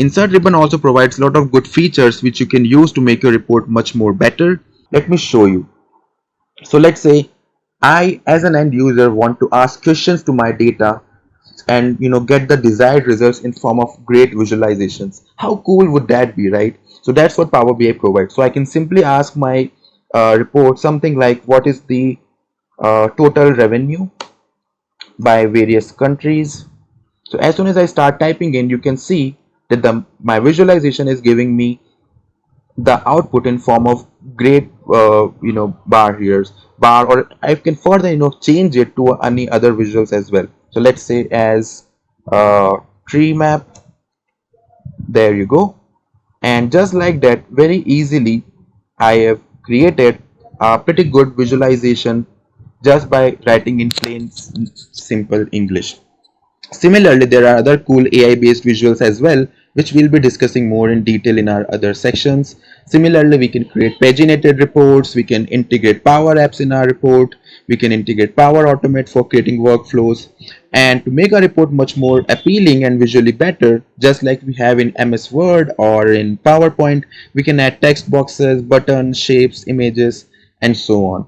Insert ribbon also provides a lot of good features which you can use to make your report much more better. Let me show you. So let's say I as an end user want to ask questions to my data and get the desired results in form of great visualizations. How cool would that be, right? So that's what Power BI provides. So I can simply ask my report something like, what is the total revenue by various countries? So as soon as I start typing in, you can see that my visualization is giving me the output in form of great bar here, bar, or I can further change it to any other visuals as well. So let's say as tree map. There you go. And just like that, very easily I have created a pretty good visualization just by writing in plain simple English. Similarly, there are other cool AI based visuals as well, which we'll be discussing more in detail in our other sections. Similarly, we can create paginated reports, we can integrate Power Apps in our report, we can integrate Power Automate for creating workflows. And to make our report much more appealing and visually better, just like we have in MS Word or in PowerPoint, we can add text boxes, buttons, shapes, images, and so on.